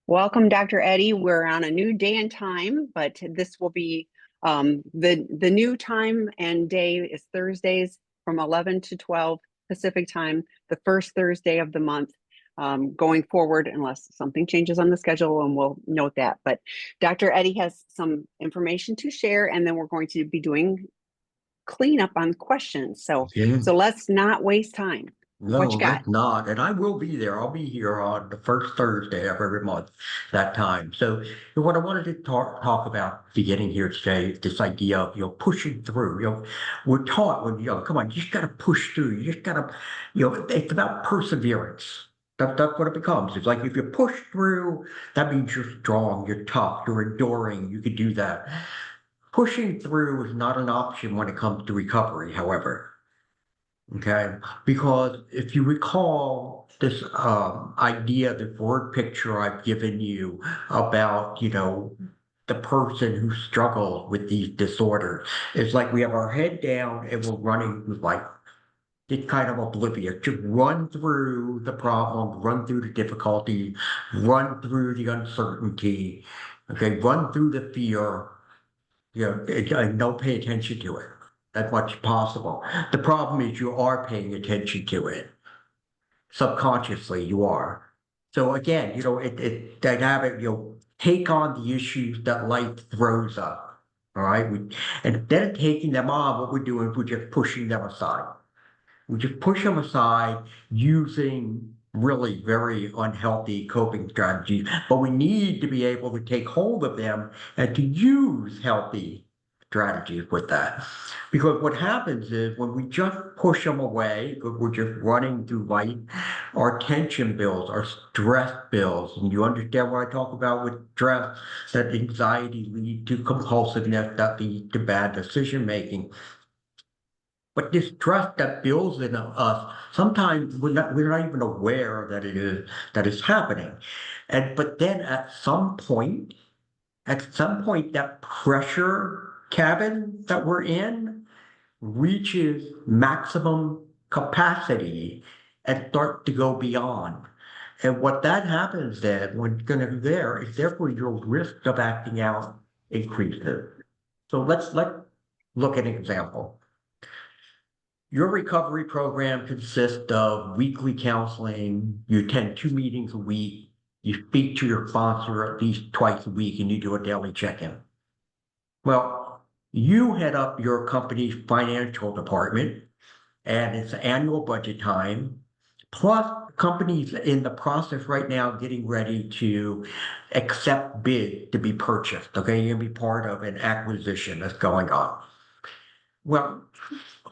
Welcome, Dr. Eddie. We're on a new day and time, but this will be the new time and day is Thursdays from 11 to 12 Pacific time, the first Thursday of the month, going forward, unless something changes on the schedule, and we'll note that. But Dr. Eddie has some information to share, and then we're going to be doing cleanup on questions. Yeah. So let's not waste time. What No, you got? let's not. And I will be there. I'll be here on the first Thursday of every month that time. So what I wanted to talk about beginning here today, this idea of, pushing through. We're taught when, come on, you just gotta push through. You just gotta, it's about perseverance. That's what it becomes. It's like if you push through, that means you're strong, you're tough, you're enduring, you could do that. Pushing through is not an option when it comes to recovery, however. Okay, because if you recall this idea, the word picture I've given you about, the person who struggles with these disorders, it's like we have our head down and we're running with like it's kind of oblivious to run through the problem, run through the difficulty, run through the uncertainty, okay, run through the fear, and don't pay attention to it as much as possible. The problem is you are paying attention to it. Subconsciously, you are. So again, it dynamic, take on the issues that life throws up. All right. And instead of taking them on, what we're doing is we're just pushing them aside. We just push them aside using really very unhealthy coping strategies, but we need to be able to take hold of them and to use healthy strategies with that. Because what happens is when we just push them away, because we're just running through life, our tension builds, our stress builds, and you understand what I talk about with stress, that anxiety leads to compulsiveness, that leads to bad decision making. But this trust that builds in us, sometimes we're not even aware that that is happening. But then at some point that pressure cabin that we're in reaches maximum capacity and start to go beyond. And what that happens then, when you're gonna be there, is therefore your risk of acting out increases. So let's look at an example. Your recovery program consists of weekly counseling. You attend 2 meetings a week. You speak to your sponsor at least twice a week, and you do a daily check-in. Well, you head up your company's financial department, and it's annual budget time. Plus, the company's in the process right now getting ready to accept bid to be purchased. Okay, you're gonna be part of an acquisition that's going on. Well,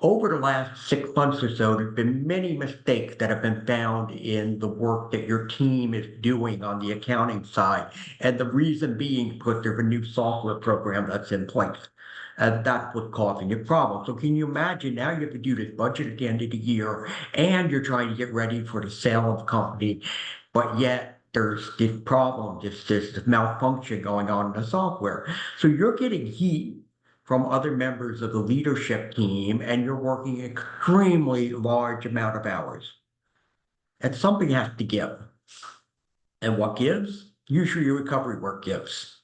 over the last 6 months or so, there's been many mistakes that have been found in the work that your team is doing on the accounting side. And the reason being because there's a new software program that's in place. And that's what's causing the problem. So can you imagine now you have to do this budget at the end of the year and you're trying to get ready for the sale of the company, but yet there's this problem, this malfunction going on in the software. So you're getting heat from other members of the leadership team, and you're working an extremely large amount of hours. And something has to give. And what gives? Usually your recovery work gives.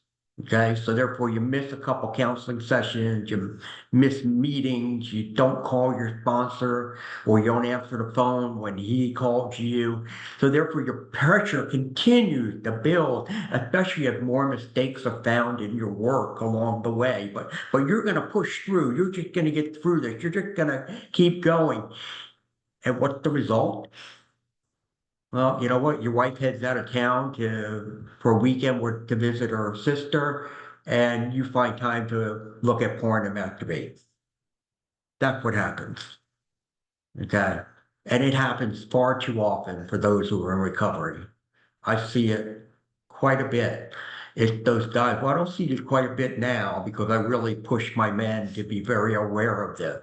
Okay, so therefore you miss a couple counseling sessions, you miss meetings, you don't call your sponsor, or you don't answer the phone when he calls you. So therefore your pressure continues to build, especially if more mistakes are found in your work along the way. But you're gonna push through, you're just gonna get through this, you're just gonna keep going. And what's the result? Well, you know what? Your wife heads out of town for a weekend to visit her sister, and you find time to look at porn and masturbate. That's what happens. Okay. And it happens far too often for those who are in recovery. I see it quite a bit. It's those guys. Well, I don't see it quite a bit now because I really push my men to be very aware of this.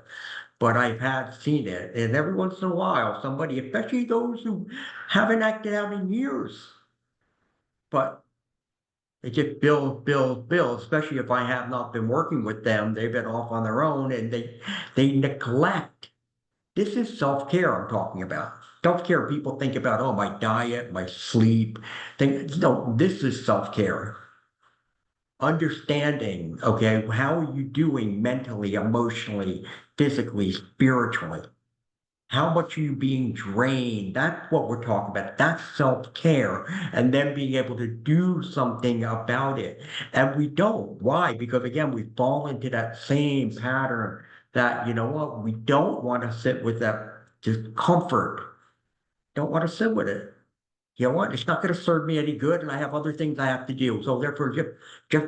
But I've had seen it, and every once in a while, somebody, especially those who haven't acted out in years, but it just builds, especially if I have not been working with them, they've been off on their own, and they neglect. This is self-care I'm talking about. Self-care, people think about, oh, my diet, my sleep. No, this is self-care. Understanding, okay, how are you doing mentally, emotionally, physically, spiritually? How much are you being drained? That's what we're talking about. That's self-care. And then being able to do something about it. And we don't. Why? Because again, we fall into that same pattern that, you know what, we don't want to sit with that discomfort. Don't want to sit with it. You know what? It's not going to serve me any good, and I have other things I have to do. So therefore, just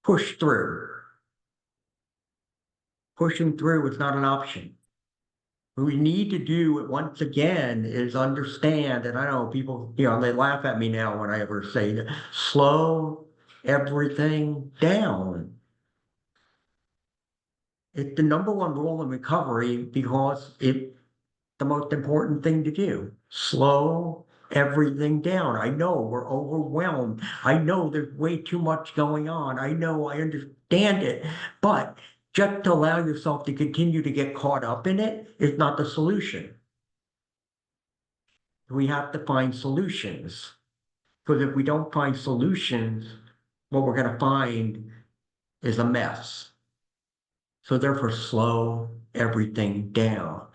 push through. Pushing through is not an option. What we need to do once again is understand, and I know people, you know, they laugh at me now when I ever say that, slow everything down. It's the number one rule in recovery because it's the most important thing to do. Slow everything down. I know we're overwhelmed. I know there's way too much going on. I know, I understand it, but just to allow yourself to continue to get caught up in it is not the solution. We have to find solutions. Because if we don't find solutions, what we're going to find is a mess. So therefore, slow everything down.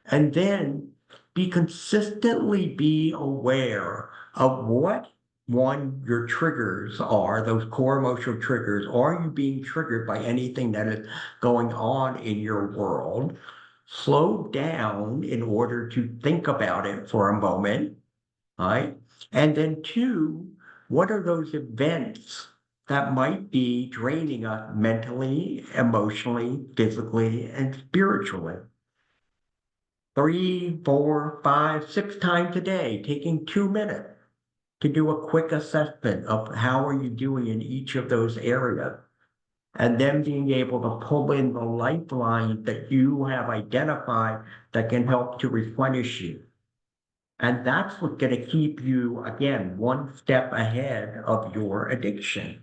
And then be aware of what one, your triggers are, those core emotional triggers. Are you being triggered by anything that is going on in your world? Slow down in order to think about it for a moment, right? And then two, what are those events that might be draining us mentally, emotionally, physically, and spiritually? 3, 4, 5, 6 times a day, taking 2 minutes to do a quick assessment of how are you doing in each of those areas. And then being able to pull in the lifelines that you have identified that can help to replenish you. And that's what's going to keep you, again, one step ahead of your addiction.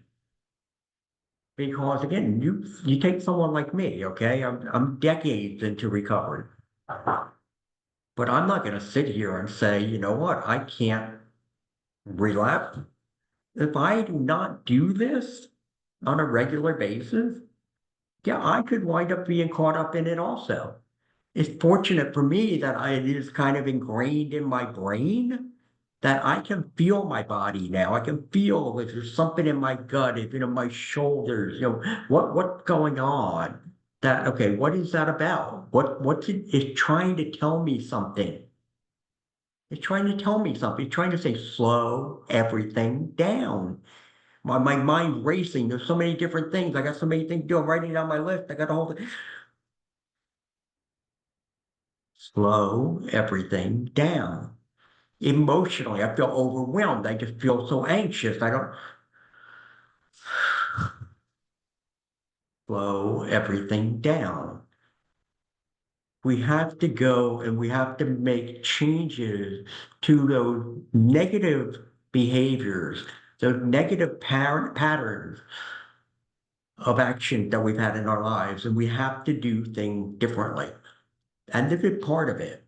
Because again, you take someone like me, okay? I'm decades into recovery. But I'm not going to sit here and say, you know what, I can't relapse. If I do not do this on a regular basis, yeah, I could wind up being caught up in it also. It's fortunate for me that it is kind of ingrained in my brain that I can feel my body now. I can feel if there's something in my gut, if my shoulders, what's going on? That okay, what is that about? What's it is trying to tell me something? It's trying to tell me something. It's trying to say slow everything down. My mind racing. There's so many different things. I got so many things to do. I'm writing down my list. I got a whole thing. Slow everything down. Emotionally, I feel overwhelmed. I just feel so anxious. I don't slow everything down. We have to go and we have to make changes to those negative behaviors, those negative patterns of action that we've had in our lives, and we have to do things differently. And this is part of it.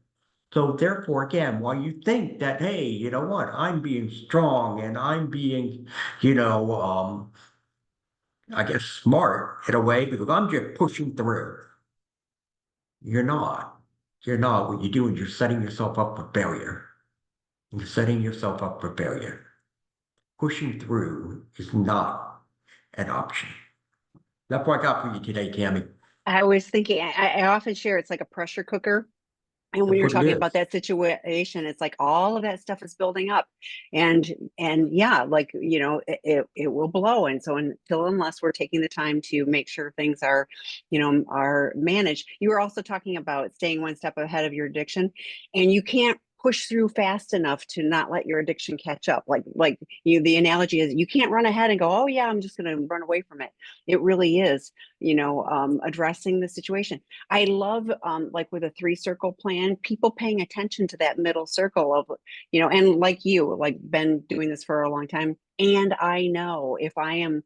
So therefore, again, while you think that, hey, you know what, I'm being strong and I'm being, you know, I guess smart in a way because I'm just pushing through. You're not. You're not. What you're doing, you're setting yourself up for failure. You're setting yourself up for failure. Pushing through is not an option. That's what I got for you today, Tammy. I was thinking, I often share it's like a pressure cooker. And when That's you're what it talking about is. that situation, it's like all of that stuff is building up, and yeah, like it will blow. And so unless we're taking the time to make sure things are, are managed. You were also talking about staying one step ahead of your addiction, and you can't push through fast enough to not let your addiction catch up. Like the analogy is you can't run ahead and go, oh yeah, I'm just going to run away from it. It really is, addressing the situation. I love, like with a 3 circle plan, people paying attention to that middle circle of, and like you, like been doing this for a long time. And I know if I am,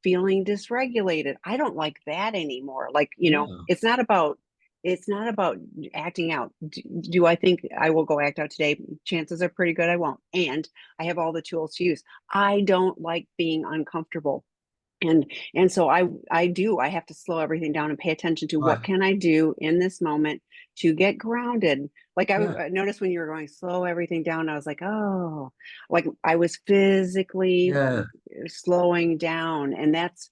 feeling dysregulated, I don't like that anymore. Like, Yeah. it's not about it's not about acting out. Do I think I will go act out today? Chances are pretty good I won't. And I have all the tools to use. I don't like being uncomfortable. And so I have to slow everything down and pay attention to what Right. can I do in this moment to get grounded. Like Yeah. I noticed when you were going slow everything down, I was like, oh, like I was physically Yeah. slowing down. And that's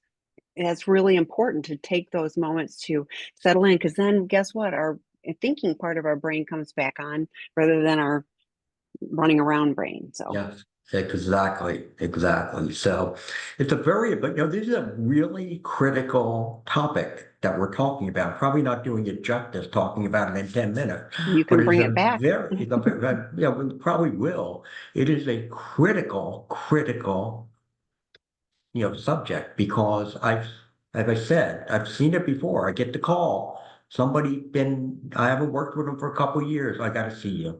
really important to take those moments to settle in, because then guess what? Our thinking part of our brain comes back on rather than our running around brain. So Yes, exactly, exactly. So it's a very, but this is a really critical topic that we're talking about. Probably not doing it justice talking about it in 10 minutes, you but can bring it back. we probably will. It is a critical, subject because as I said, I've seen it before. I get the call. I haven't worked with them for a couple of years. I got to see you.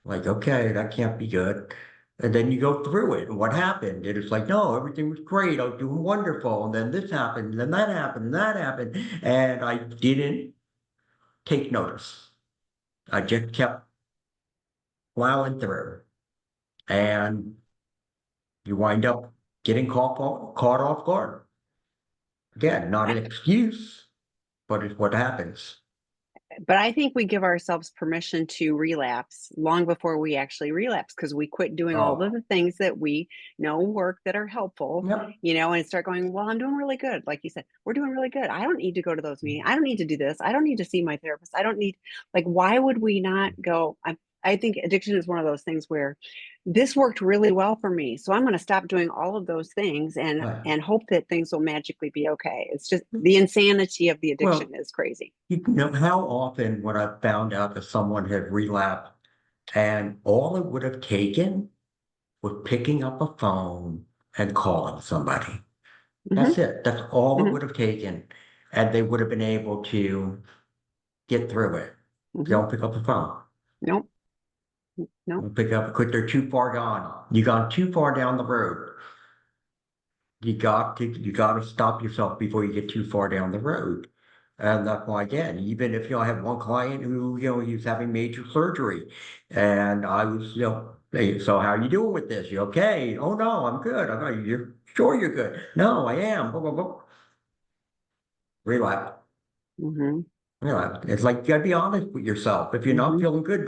Like, okay, that can't be good. And then you go through it. And what happened? And it's like, no, everything was great. I was doing wonderful. And then this happened, and then that happened, and that happened. And I didn't take notice. I just kept plowing through. And you wind up getting caught off guard. Again, not an excuse, but it's what happens. But I think we give ourselves permission to relapse long before we actually relapse, because we quit doing all of Oh, the things that we know work that are helpful, yep. and start going, well, I'm doing really good. Like you said, we're doing really good. I don't need to go to those meetings. I don't need to do this. I don't need to see my therapist. I don't need, like, why would we not go? I think addiction is one of those things where this worked really well for me. So I'm going to stop doing all of those things and Right. and hope that things will magically be okay. It's just the insanity of the addiction Well, is crazy. you know how often when I found out that someone had relapsed, and all it would have taken was picking up a phone and calling somebody. Hmm. That's it. That's all it Hmm. would have taken. And they would have been able to get through it. Hmm. Don't pick up the phone. Nope. Nope. Don't pick up because they're too far gone. You gone too far down the road. You got to stop yourself before you get too far down the road. And that's why, again, even if I have one client who, he's having major surgery, and I was, hey, so how are you doing with this? You okay? Oh no, I'm good. I'm like, you're sure you're good? No, I am. Blah, blah, blah. Relapse. Hmm. It's like you gotta be honest with yourself. If you're not Hmm. feeling good,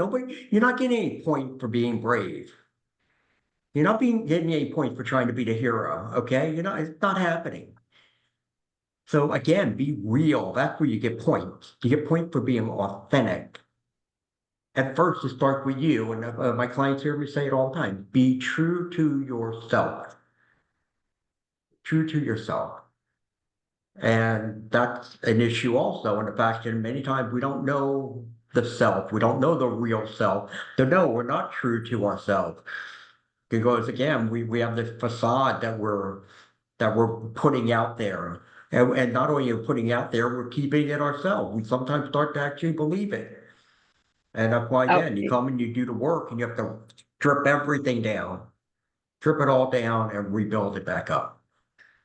you're not getting any point for being brave. You're not being getting any point for trying to be the hero. Okay, it's not happening. So again, be real. That's where you get points. You get points for being authentic. At first, it starts with you, and my clients hear me say it all the time. Be true to yourself. True to yourself. And that's an issue also in the fact that many times we don't know the self. We don't know the real self. So no, we're not true to ourselves. Because again, we have this facade that we're putting out there. And not only are we putting out there, we're keeping it ourselves. We sometimes start to actually believe it. And that's why, Oh, again, you come and you do the work and you have to strip everything down, strip it all down and rebuild it back up.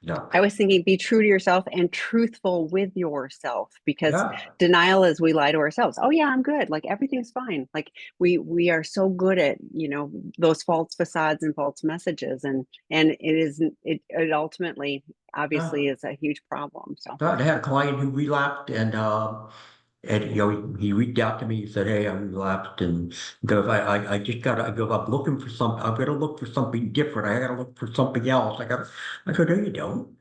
No. I was thinking be true to yourself and truthful with yourself, because Yeah. denial is we lie to ourselves. Oh yeah, I'm good. Like everything's fine. Like we are so good at, those false facades and false messages, and it ultimately Yeah. obviously is a huge problem. So, I had a client who relapsed and he reached out to me. He said, "Hey, I relapsed," and he goes, I just got to. I go, I'm looking for something. I'm going to look for something different. I got to look for something else. I go, no, you don't.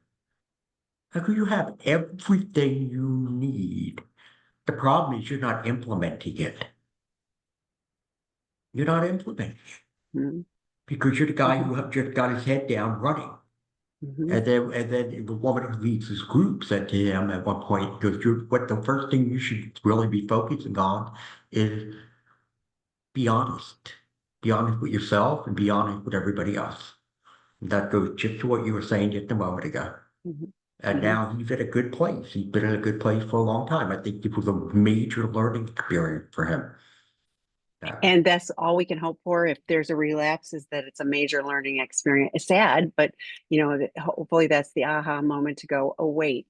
I go, you have everything you need. The problem is you're not implementing it. You're not implementing it mhm, because you're the guy mhm, who have just got his head down running. mhm. And then the woman who leads his group said to him at one point, goes, what the first thing you should really be focusing on is be honest. Be honest with yourself and be honest with everybody else. And that goes just to what you were saying just a moment ago. Mhm. And Mhm. now he's at a good place. He's been in a good place for a long time. I think it was a major learning experience for him. Yeah. And that's all we can hope for if there's a relapse, is that it's a major learning experience. It's sad, but hopefully that's the aha moment to go, oh wait,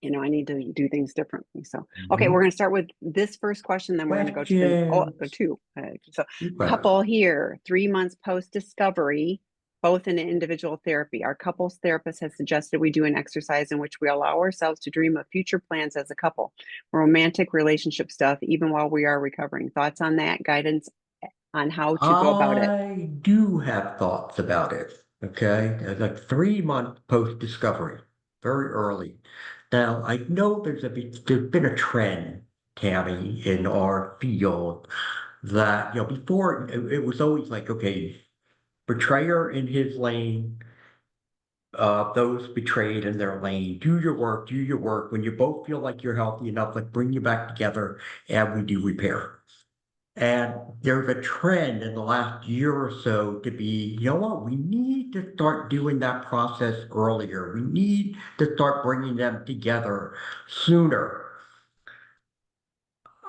I need to do things differently. So, okay, we're going to start with this first question, then we're going to go to Questions. two. So, Right. couple here, 3 months post discovery, both in individual therapy. Our couples therapist has suggested we do an exercise in which we allow ourselves to dream of future plans as a couple, romantic relationship stuff, even while we are recovering. Thoughts on that? Guidance on how to go about it? I do have thoughts about it. Okay. Like 3 month post discovery, very early. Now, I know there's been a trend, Tammy, in our field that, before it was always like, okay, betrayer in his lane, those betrayed in their lane, do your work, do your work. When you both feel like you're healthy enough, like bring you back together and we do repair. And there's a trend in the last year or so to be, you know what, we need to start doing that process earlier. We need to start bringing them together sooner.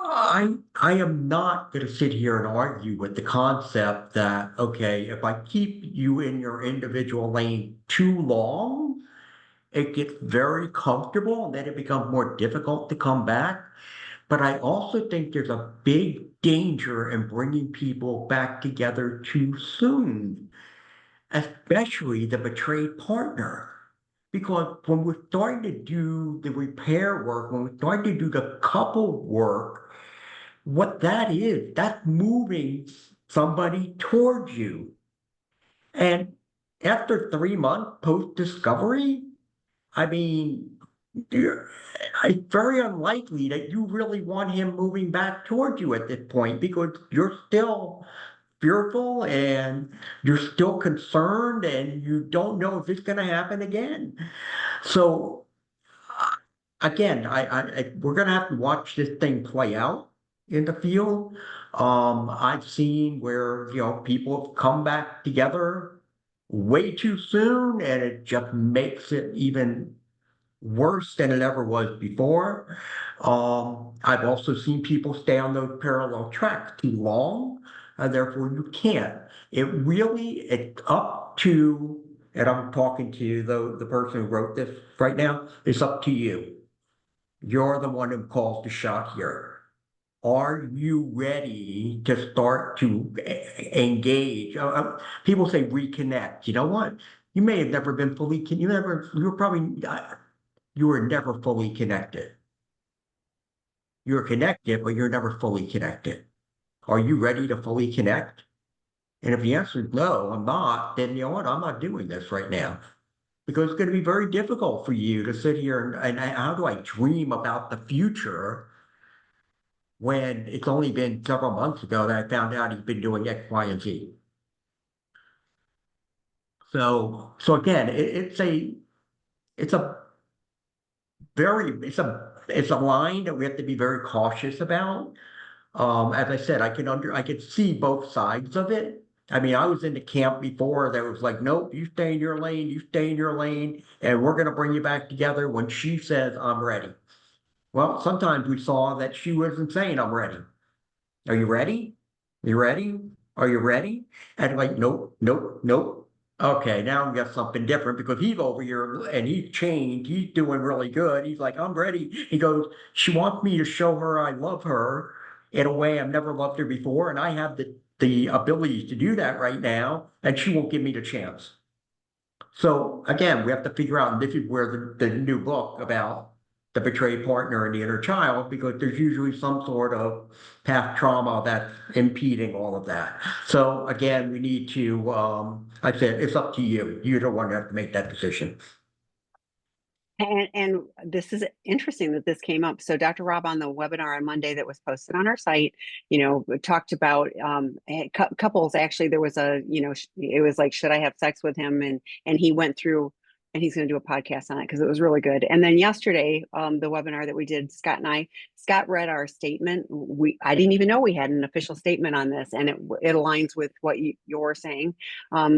I am not going to sit here and argue with the concept that, okay, if I keep you in your individual lane too long, it gets very comfortable and then it becomes more difficult to come back. But I also think there's a big danger in bringing people back together too soon, especially the betrayed partner. Because when we're starting to do the repair work, when we're starting to do the couple work, what that is, that's moving somebody towards you. And after 3 months post discovery, I mean, it's very unlikely that you really want him moving back toward you at this point because you're still fearful and you're still concerned and you don't know if it's going to happen again. So uh, again, we're going to have to watch this thing play out in the field. I've seen where, people have come back together way too soon and it just makes it even worse than it ever was before. I've also seen people stay on those parallel tracks too long, and therefore you can't. It's up to, and I'm talking to the person who wrote this right now, it's up to you. You're the one who calls the shot here. Are you ready to start to engage? People say reconnect. You know what? You may have never been fully, you were probably, you were never fully connected. You're connected, but you're never fully connected. Are you ready to fully connect? And if the answer is no, I'm not, then you know what? I'm not doing this right now. Because it's going to be very difficult for you to sit here and how do I dream about the future when it's only been several months ago that I found out he's been doing X, Y, and Z. So again, it's a it's a line that we have to be very cautious about. As I said, I could see both sides of it. I mean, I was in the camp before that was like, nope, you stay in your lane, you stay in your lane, and we're gonna bring you back together when she says I'm ready. Well, sometimes we saw that she wasn't saying I'm ready. Are you ready? You ready? Are you ready? And like, nope, nope, nope. Okay, now we got something different because he's over here and he's changed. He's doing really good. He's like, I'm ready. He goes, she wants me to show her I love her in a way I've never loved her before, and I have the ability to do that right now, and she won't give me the chance. So again, we have to figure out, and this is where the new book about the betrayed partner and the inner child, because there's usually some sort of past trauma that's impeding all of that. So again, we need to, I said, it's up to you. You're the one that have to make that decision. And this is interesting that this came up. So Dr. Rob on the webinar on Monday that was posted on our site, talked about couples. Actually, there was it was like, should I have sex with him? And he went through, and he's going to do a podcast on it because it was really good. And then yesterday, the webinar that we did, Scott read our statement. I didn't even know we had an official statement on this, and it aligns with what you're saying.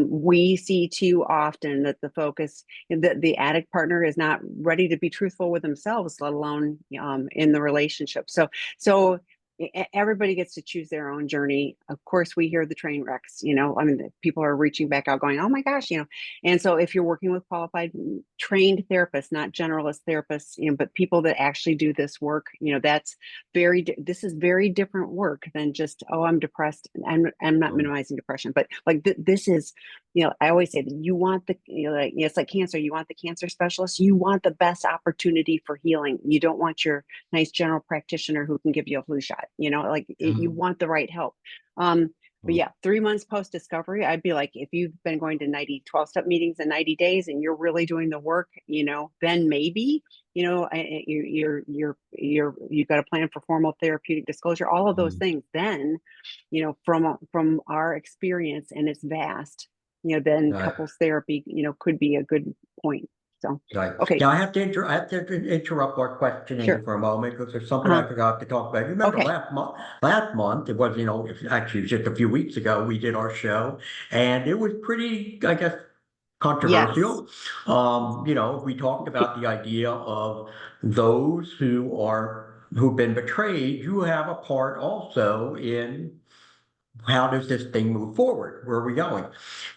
We see too often that the focus, the addict partner is not ready to be truthful with themselves, let alone in the relationship. So everybody gets to choose their own journey. Of course, we hear the train wrecks, I mean, people are reaching back out going, oh my gosh, and so if you're working with qualified trained therapists, not generalist therapists, but people that actually do this work, that's this is very different work than just, oh, I'm depressed. And I'm not minimizing depression, but like this is, I always say that you want it's like cancer. You want the cancer specialist. You want the best opportunity for healing. You don't want your nice general practitioner who can give you a flu shot. You Mhm. want the right help. But yeah, 3 months post discovery, I'd be like, if you've been going to 90 12-step meetings in 90 days and you're really doing the work, then maybe, you've got a plan for formal therapeutic disclosure, all of those Mhm. things. Then, from our experience, and it's vast, then Right. couples therapy, could be a good point. So, Right. okay, Now I have to interrupt our questioning sure. for a moment because there's something I Uh-huh. forgot to talk about. You remember Okay. last month, it was, actually just a few weeks ago, we did our show and it was pretty, I guess, Yes. controversial. We talked about the idea of those who've been betrayed, you have a part also in how does this thing move forward? Where are we going?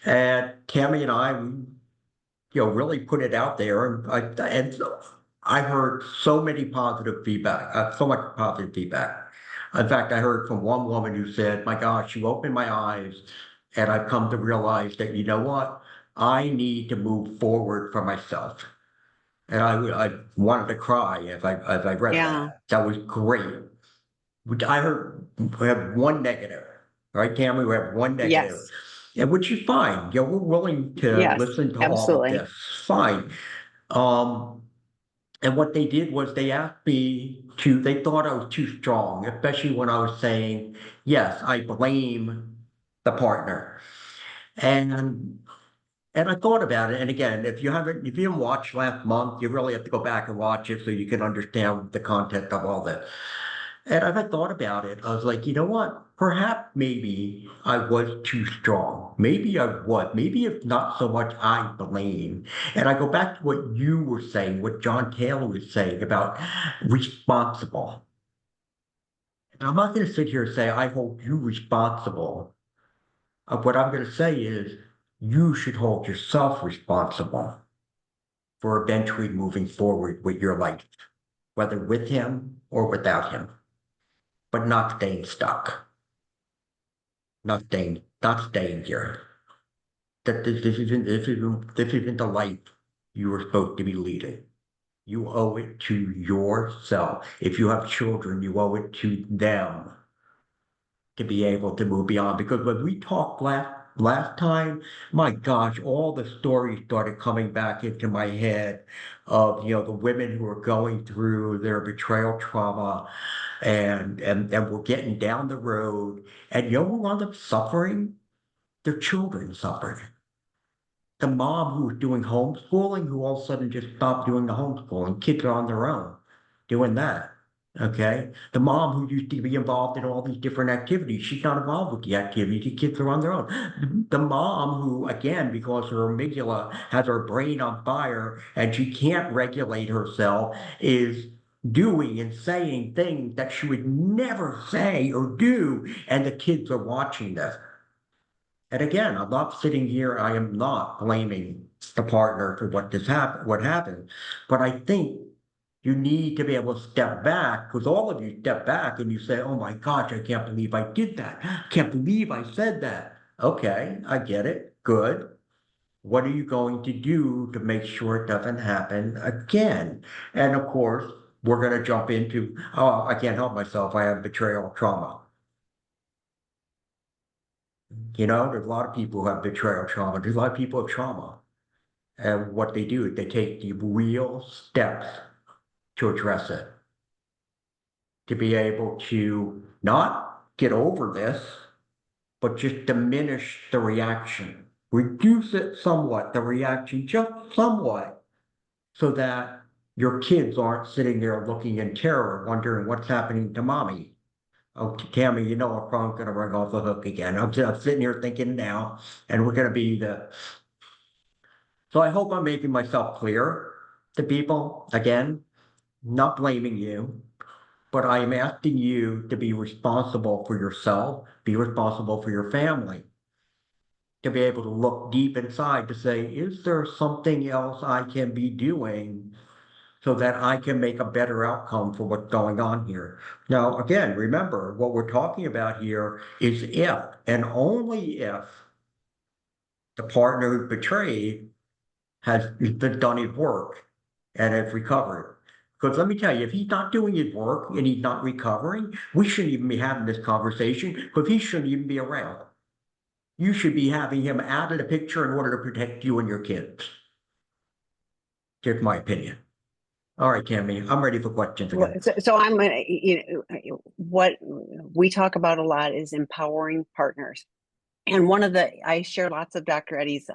And Tammy and I, really put it out there. And I heard so many positive feedback, so much positive feedback. In fact, I heard from one woman who said, "My gosh, you opened my eyes, and I've come to realize that you know what, I need to move forward for myself." And I wanted to cry as I read Yeah. that. That was great. I heard we have one negative, right, Tammy? We have one negative, Yes. and which is fine. We're willing to Yes. listen to all of Absolutely. this. Fine. Um, and what they did was they asked me to, they thought I was too strong, especially when I was saying, yes, I blame the partner. And and I thought about it. And again, if you didn't watch last month, you really have to go back and watch it so you can understand the content of all this. And as I thought about it, I was like, you know what? Perhaps maybe I was too strong. Maybe I was. Maybe if not so much I blame. And I go back to what you were saying, what John Taylor was saying about responsible. And I'm not going to sit here and say I hold you responsible. What I'm going to say is you should hold yourself responsible for eventually moving forward with your life, whether with him or without him, but not staying stuck. Not staying here. That this isn't the life you were supposed to be leading. You owe it to yourself. If you have children, you owe it to them to be able to move beyond. Because when we talked last time, my gosh, all the stories started coming back into my head of the women who are going through their betrayal trauma and we're getting down the road. And who wound up suffering? Their children suffered. The mom who was doing homeschooling, who all of a sudden just stopped doing the homeschooling, kids are on their own doing that. Okay. The mom who used to be involved in all these different activities, she's not involved with the activities, the kids are on their own. The mom who, again, because her amygdala has her brain on fire and she can't regulate herself, is doing and saying things that she would never say or do, and the kids are watching this. And again, I'm not sitting here, I am not blaming the partner for what happened. But I think you need to be able to step back, because all of you step back and you say, oh my gosh, I can't believe I did that. Can't believe I said that. Okay, I get it. Good. What are you going to do to make sure it doesn't happen again? And of course, we're going to jump into, oh, I can't help myself. I have betrayal trauma. There's a lot of people who have betrayal trauma. There's a lot of people with trauma. And what they do is they take the real steps to address it, to be able to not get over this, but just diminish the reaction, reduce it somewhat, the reaction just somewhat, so that your kids aren't sitting there looking in terror, wondering what's happening to mommy. Oh, Tammy, I'm probably going to ring off the hook again. I'm sitting here thinking now, and we're going to be the So I hope I'm making myself clear to people. Again, not blaming you, but I am asking you to be responsible for yourself, be responsible for your family, to be able to look deep inside to say, is there something else I can be doing so that I can make a better outcome for what's going on here? Now, again, remember what we're talking about here is if and only if the partner who betrayed has been done his work and has recovered. Because let me tell you, if he's not doing his work and he's not recovering, we shouldn't even be having this conversation because he shouldn't even be around. You should be having him out of the picture in order to protect you and your kids. Here's my opinion. All right, Tammy, I'm ready for questions Well, again. so I'm gonna, what we talk about a lot is empowering partners. And I share lots of Dr. Eddie's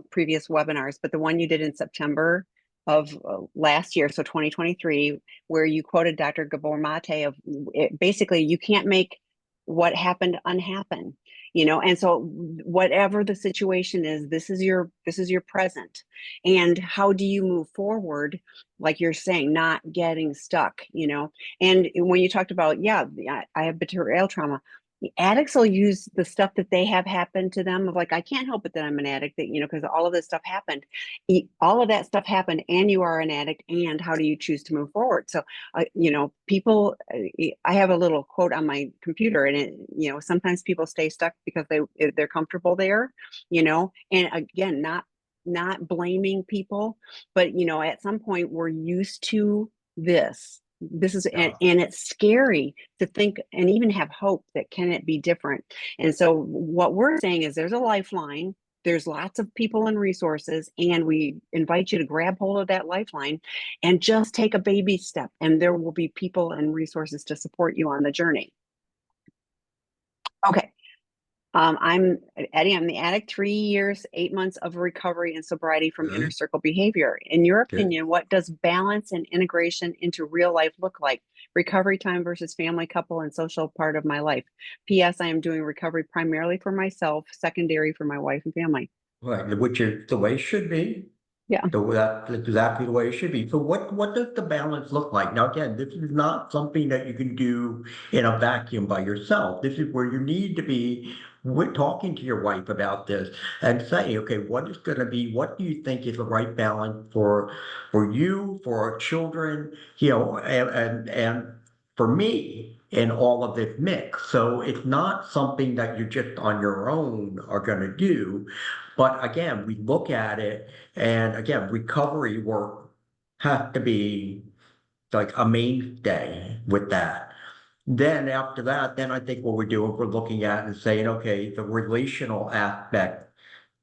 previous webinars, but the one you did in September of last year, so 2023, where you quoted Dr. Gabor Mate of basically, you can't make what happened unhappen, and so whatever the situation is, this is your present. And how do you move forward, like you're saying, not getting stuck, and when you talked about, yeah, I have betrayal trauma, addicts will use the stuff that they have happened to them of like, I can't help it that I'm an addict, that, because all of this stuff happened. All of that stuff happened and you are an addict. And how do you choose to move forward? So, people, I have a little quote on my computer, and sometimes people stay stuck because they're comfortable there, and again, not blaming people, but at some point we're used to this is, and, Yeah. and it's scary to think and even have hope that can it be different. And so what we're saying is there's a lifeline, there's lots of people and resources, and we invite you to grab hold of that lifeline and just take a baby step, and there will be people and resources to support you on the journey. Okay. I'm Eddie. I'm the addict, 3 years, 8 months of recovery and sobriety from inner Good, circle behavior. In your good. opinion, what does balance and integration into real life look like? Recovery time versus family, couple, and social part of my life. P.S. I am doing recovery primarily for myself, secondary for my wife and family. Right, which is the way it should be. Yeah. So that's exactly the way it should be. So what does the balance look like? Now, again, this is not something that you can do in a vacuum by yourself. This is where you need to be talking to your wife about this and say, okay, what do you think is the right balance for you, for our children, and for me in all of this mix. So it's not something that you just on your own are going to do. But again, we look at it, and again, recovery work has to be like a mainstay with that. Then after that, then I think what we're doing, we're looking at and saying, okay, the relational aspect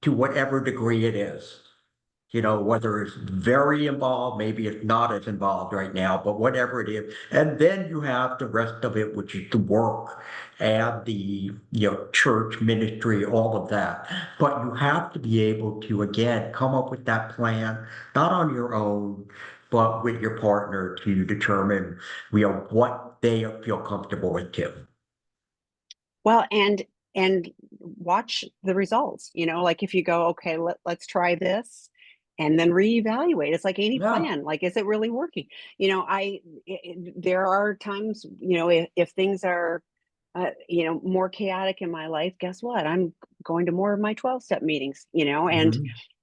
to whatever degree it is. Whether it's very involved, maybe it's not as involved right now, but whatever it is. And then you have the rest of it, which is the work and the, church ministry, all of that. But you have to be able to, again, come up with that plan, not on your own, but with your partner to determine, what they feel comfortable with too. Well, and watch the results, like if you go, okay, let's try this and then reevaluate. It's like any Yeah. plan, like, is it really working? There are times, if things are, more chaotic in my life, guess what? I'm going to more of my 12-step meetings, and,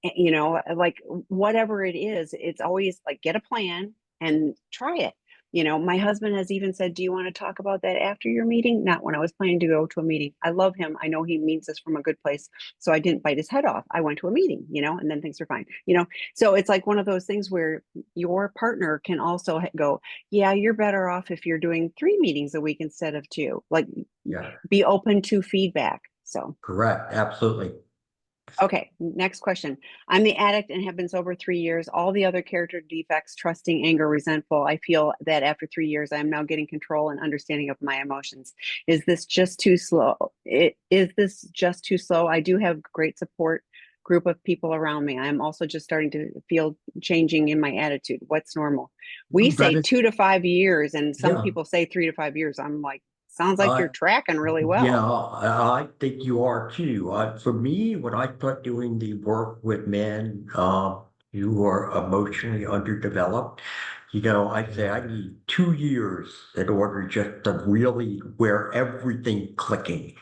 Mhm. like whatever it is, it's always like get a plan and try it. My husband has even said, do you want to talk about that after your meeting? Not when I was planning to go to a meeting. I love him. I know he means this from a good place. So I didn't bite his head off. I went to a meeting, and then things are fine, So it's like one of those things where your partner can also go, yeah, you're better off if you're doing 3 meetings a week instead of 2. Like, Yeah, be open to feedback. So. correct. Absolutely. Okay, next question. I'm the addict and have been sober 3 years. All the other character defects, trusting, anger, resentful. I feel that after 3 years, I am now getting control and understanding of my emotions. Is this just too slow? Is this just too slow? I do have great support group of people around me. I'm also just starting to feel changing in my attitude. What's normal? We That say is, 2 to 5 years, and some yeah. people say 3 to 5 years. I'm like, sounds like I you're tracking really Yeah, well. I think you are too. For me, when I start doing the work with men who are emotionally underdeveloped, I'd say I need 2 years in order just to really where everything clicking.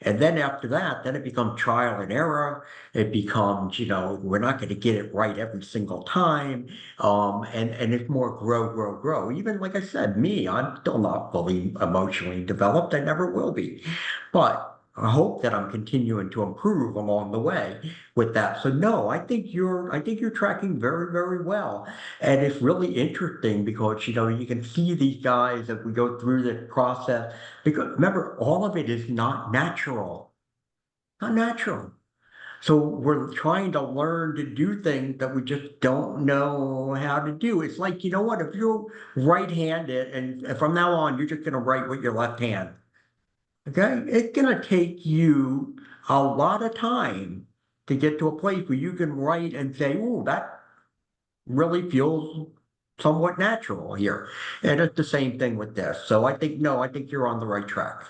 And then after that, then it becomes trial and error. It becomes, we're not going to get it right every single time. And it's more grow, grow, grow. Even like I said, me, I'm still not fully emotionally developed. I never will be. But I hope that I'm continuing to improve along the way with that. So no, I think you're tracking very, very well. And it's really interesting because, you can see these guys as we go through the process. Because remember, all of it is not natural, not natural. So we're trying to learn to do things that we just don't know how to do. It's like, you know what, if you're right-handed and from now on, you're just going to write with your left hand. Okay, it's gonna take you a lot of time to get to a place where you can write and say, "Oh, that really feels somewhat natural here." And it's the same thing with this. So I think, no, I think you're on the right track.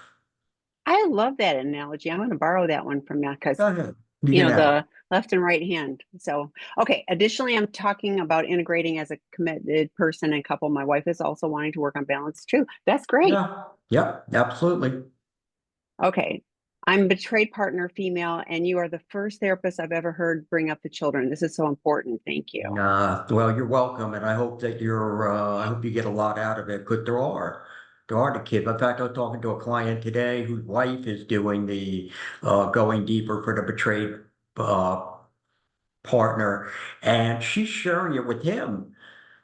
I love that analogy. I'm going to borrow that one from you because Go ahead. You can have it. the left and right hand. So, okay. Additionally, I'm talking about integrating as a committed person and couple. My wife is also wanting to work on balance too. That's great. Yeah, yeah, absolutely. Okay. I'm betrayed partner female, and you are the first therapist I've ever heard bring up the children. This is so important. Thank you. Well, you're welcome, and I hope that I hope you get a lot out of it. Because there are the kids. In fact, I was talking to a client today whose wife is doing the going deeper for the betrayed uh, partner, and she's sharing it with him.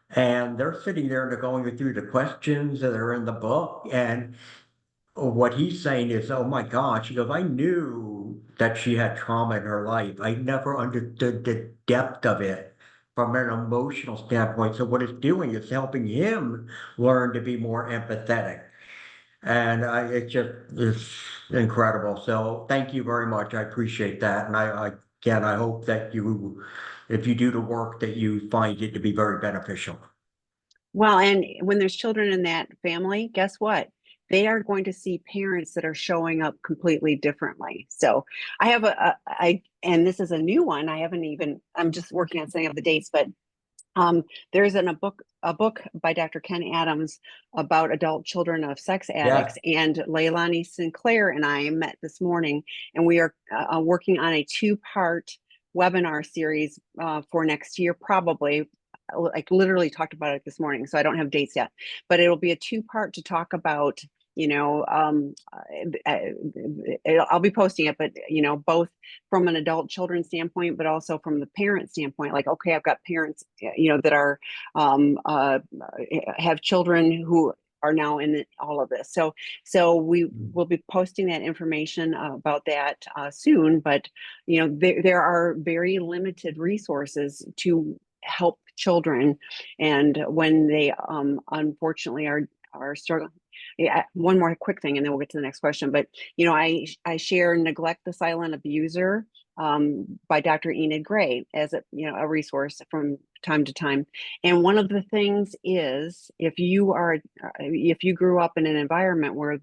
And they're sitting there and they're going through the questions that are in the book. And what he's saying is, oh my gosh, he goes, I knew that she had trauma in her life. I never understood the depth of it from an emotional standpoint. So what it's doing is helping him learn to be more empathetic. And it just is incredible. So thank you very much. I appreciate that. And again, I hope that if you do the work, that you find it to be very beneficial. Well, and when there's children in that family, guess what? They are going to see parents that are showing up completely differently. So I have and this is a new one. I'm just working on setting up the dates, but there's a book by Dr. Ken Adams about adult children of sex Yeah. addicts, and Leilani Sinclair and I met this morning, and we are working on a two-part webinar series for next year, probably. Like literally talked about it this morning, so I don't have dates yet, but it'll be a two-part to talk about, I'll be posting it, but both from an adult children standpoint, but also from the parent standpoint. Like, okay, I've got parents, that are have children who are now in all of this. So we will be posting that information about that soon. But there are very limited resources to help children, and when they unfortunately are struggling. Yeah, one more quick thing, and then we'll get to the next question. But I share "Neglect the Silent Abuser" by Dr. Enid Gray as a resource from time to time. And one of the things is, if you grew up in an environment where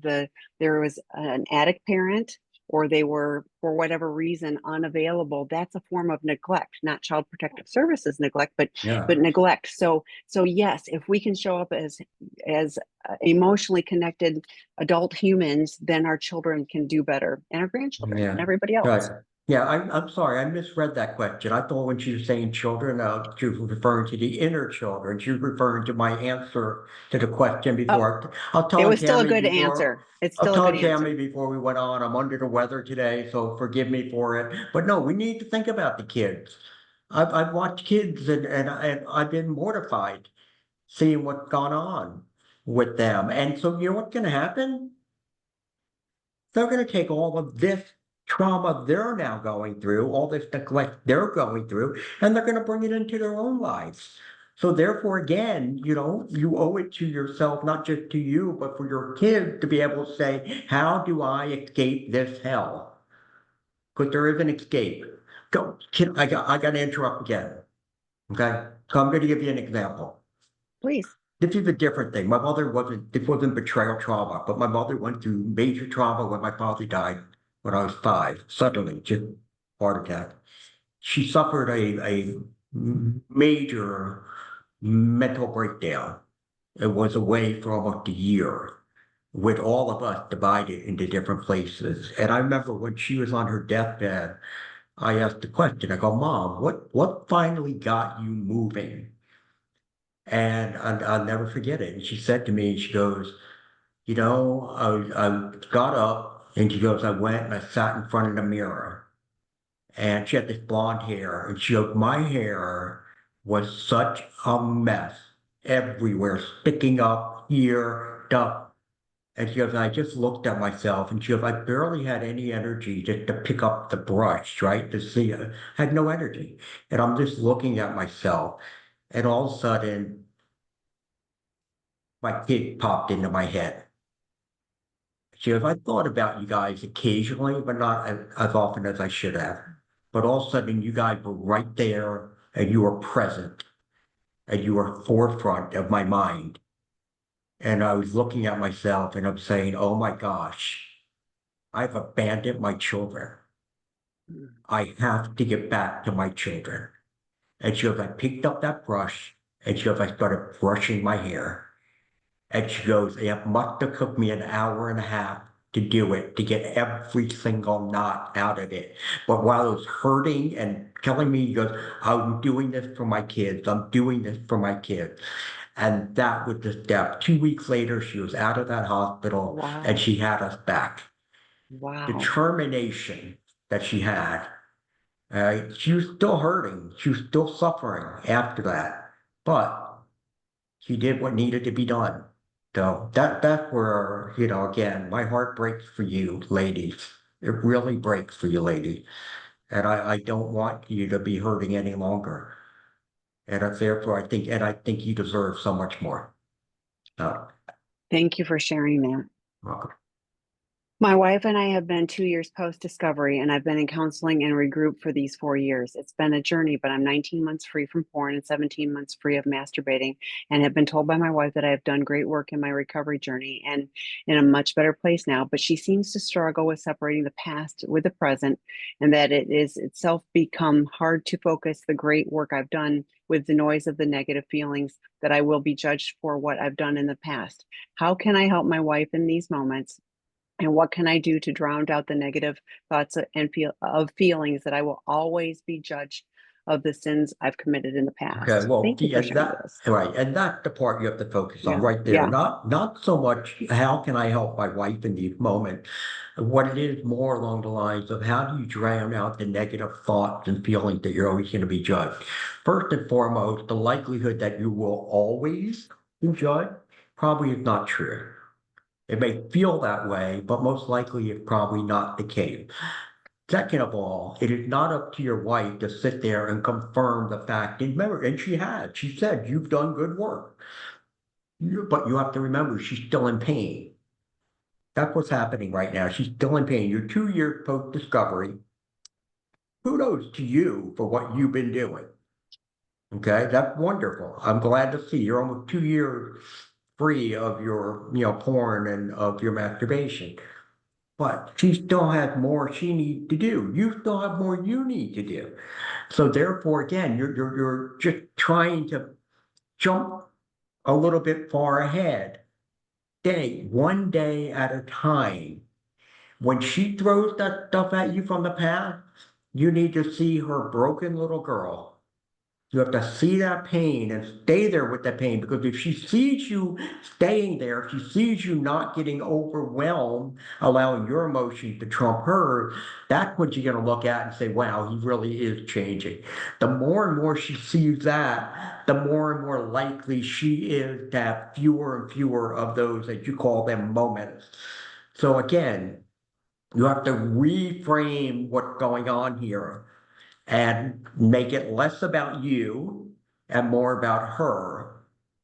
there was an addict parent, or they were, for whatever reason, unavailable, that's a form of neglect, not Child Protective Services neglect, but Yeah. neglect. So yes, if we can show up as emotionally connected adult humans, then our children can do better, and our grandchildren and Yeah. everybody else. Right. Yeah, I'm sorry, I misread that question. I thought when she was saying children, she was referring to the inner children. She was referring to my answer to the question Oh, before. I'll it tell was still a Tammy good before. answer. It's I'll still a good tell answer. Tammy before we went on. I'm under the weather today, so forgive me for it. But no, we need to think about the kids. I've watched kids and I've been mortified seeing what's gone on with them. And so you know what's going to happen? They're going to take all of this trauma they're now going through, all this neglect they're going through, and they're going to bring it into their own lives. So therefore, again, you owe it to yourself, not just to you, but for your kids to be able to say, how do I escape this hell? Because there is an escape. Go, kid, I got to interrupt again. Okay. So I'm going to give you an example. Please. This is a different thing. This wasn't betrayal trauma, but my mother went through major trauma when my father died when I was 5, suddenly, just heart attack. She suffered a major mental breakdown. It was away for almost a year with all of us divided into different places. And I remember when she was on her deathbed, I asked the question, I go, Mom, what finally got you moving? And I'll never forget it. And she said to me, she goes, I got up and she goes, I went and I sat in front of the mirror. And she had this blonde hair, and she goes, my hair was such a mess everywhere, sticking up here, stuff. And she goes, I just looked at myself, and she goes, I barely had any energy just to pick up the brush, right? To see, had no energy. And I'm just looking at myself, and all of a sudden, my kid popped into my head. She goes, I thought about you guys occasionally, but not as often as I should have. But all of a sudden, you guys were right there, and you were present, and you were forefront of my mind. And I was looking at myself, and I'm saying, oh my gosh, I've abandoned my children. I have to get back to my children. And she goes, I picked up that brush, and she goes, I started brushing my hair. And she goes, it must have took me an hour and a half to do it, to get every single knot out of it. But while it was hurting and killing me, he goes, I'm doing this for my kids. I'm doing this for my kids. And that was the step. 2 weeks later, she was out of that hospital and Wow. she had us back. Wow. Determination that she had. She was still hurting. She was still suffering after that. But she did what needed to be done. So that's where, again, my heart breaks for you, ladies. It really breaks for you, ladies. And I don't want you to be hurting any longer. Therefore I think you deserve so much more. Uh, Thank you for sharing that. welcome. My wife and I have been 2 years post-discovery, and I've been in counseling and regroup for these 4 years. It's been a journey, but I'm 19 months free from porn and 17 months free of masturbating, and have been told by my wife that I have done great work in my recovery journey and in a much better place now. But she seems to struggle with separating the past with the present, and that it is itself become hard to focus the great work I've done with the noise of the negative feelings that I will be judged for what I've done in the past. How can I help my wife in these moments? And what can I do to drown out the negative thoughts and feelings that I will always be judged of the sins I've committed in the Okay, past? well, Thank you for sharing this. right, and that's the part you have to focus on Yeah, right there. yeah. Not so much how can I help my wife in these moments. What it is more along the lines of how do you drown out the negative thoughts and feelings that you're always going to be judged. First and foremost, the likelihood that you will always be judged probably is not true. It may feel that way, but most likely it's probably not the case. Second of all, it is not up to your wife to sit there and confirm the fact. And remember, and she had, she said, you've done good work. But you have to remember, she's still in pain. That's what's happening right now. She's still in pain. You're 2 years post-discovery. Kudos to you for what you've been doing. Okay, that's wonderful. I'm glad to see you're almost 2 years free of your, porn and of your masturbation. But she still has more she needs to do. You still have more you need to do. So therefore, again, you're just trying to jump a little bit far ahead. One day at a time. When she throws that stuff at you from the past, you need to see her broken little girl. You have to see that pain and stay there with that pain because if she sees you staying there, if she sees you not getting overwhelmed, allowing your emotions to trump her, that's what you're going to look at and say, wow, he really is changing. The more and more she sees that, the more and more likely she is to have fewer and fewer of those, as you call them, moments. So again, you have to reframe what's going on here and make it less about you and more about her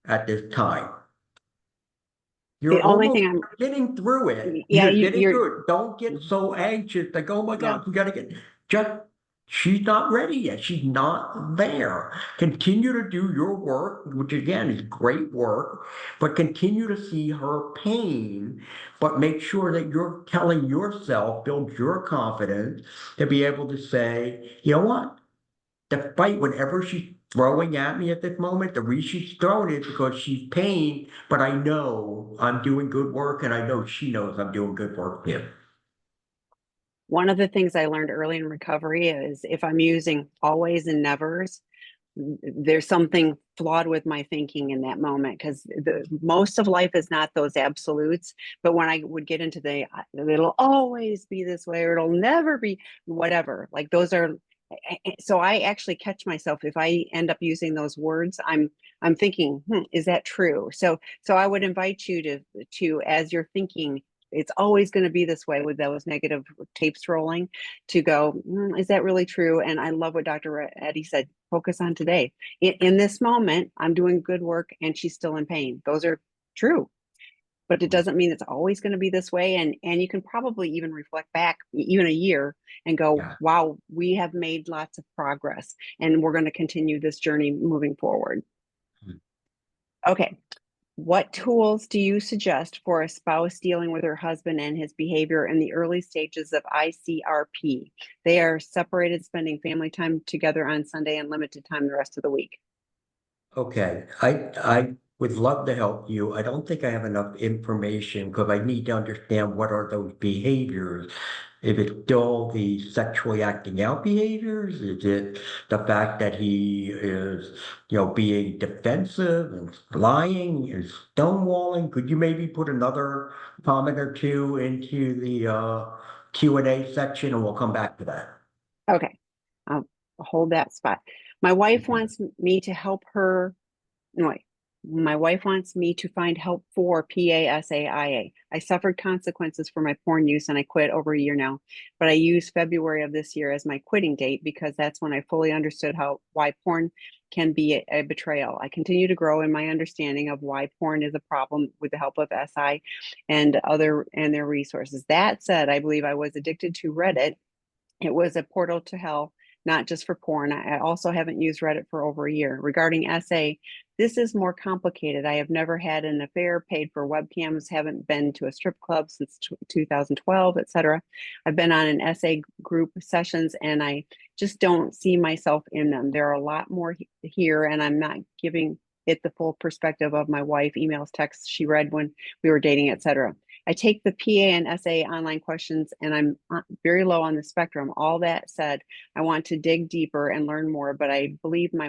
at this time. The You're only almost thing I'm, getting through it. yeah, You're getting you're, through it. Don't get so anxious like, oh my yeah. God, we got to get just she's not ready yet. She's not there. Continue to do your work, which again is great work, but continue to see her pain, but make sure that you're telling yourself, build your confidence to be able to say, you know what? To fight whenever she throwing at me at this moment. The reason she's throwing it is because she's paying, but I know I'm doing good work and I know she knows I'm doing good work too. One of the things I learned early in recovery is if I'm using always and nevers, there's something flawed with my thinking in that moment, because the most of life is not those absolutes. But when I would get into the it'll always be this way or it'll never be whatever, like those are, so I actually catch myself if I end up using those words. I'm thinking, is that true? So I would invite you to as you're thinking it's always going to be this way with those negative tapes rolling, to go, is that really true? And I love what Dr. Eddie said, focus on today. In this moment, I'm doing good work and she's still in pain. Those are true, but it doesn't mean it's always going to be this way. And you can probably even reflect back even a year and go, Yeah. wow, we have made lots of progress and we're going to continue this journey moving forward. Okay. What tools do you suggest for a spouse dealing with her husband and his behavior in the early stages of ICRP? They are separated, spending family time together on Sunday and limited time the rest of the week. Okay, I would love to help you. I don't think I have enough information because I need to understand what are those behaviors. If it's still the sexually acting out behaviors, is it the fact that he is, being defensive and lying, is stonewalling? Could you maybe put another comment or two into the Q&A section and we'll come back to that. Okay, I'll hold that spot. My wife Okay. wants me to help her. No, wait. My wife wants me to find help for PASAIA. I suffered consequences for my porn use and I quit over a year now. But I use February of this year as my quitting date because that's when I fully understood why porn can be a betrayal. I continue to grow in my understanding of why porn is a problem with the help of SI and their resources. That said, I believe I was addicted to Reddit. It was a portal to hell, not just for porn. I also haven't used Reddit for over a year. Regarding SA, this is more complicated. I have never had an affair, paid for webcams, haven't been to a strip club since 2012, etc. I've been on an SA group sessions and I just don't see myself in them. There are a lot more here and I'm not giving it the full perspective of my wife, emails, texts she read when we were dating, etc. I take the PA and SA online questions and I'm very low on the spectrum. All that said, I want to dig deeper and learn more, but I believe I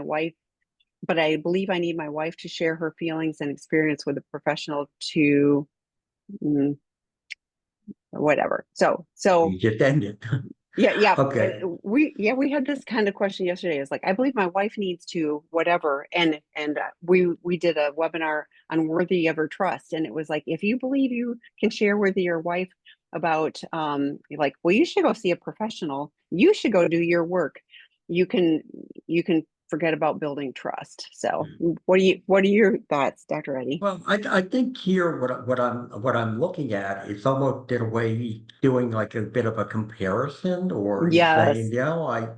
need my wife to share her feelings and experience with a professional to mm, whatever. So You just ended. yeah. Okay. We had this kind of question yesterday. It's like I believe my wife needs to whatever, and we did a webinar on worthy of her trust, and it was like if you believe you can share with your wife about like, well, you should go see a professional. You should go do your work. You can forget about building trust. So what are your thoughts, Dr. Eddie? Well, I think here what I'm looking at is almost in a way he's doing like a bit of a comparison, or he's saying, Yes,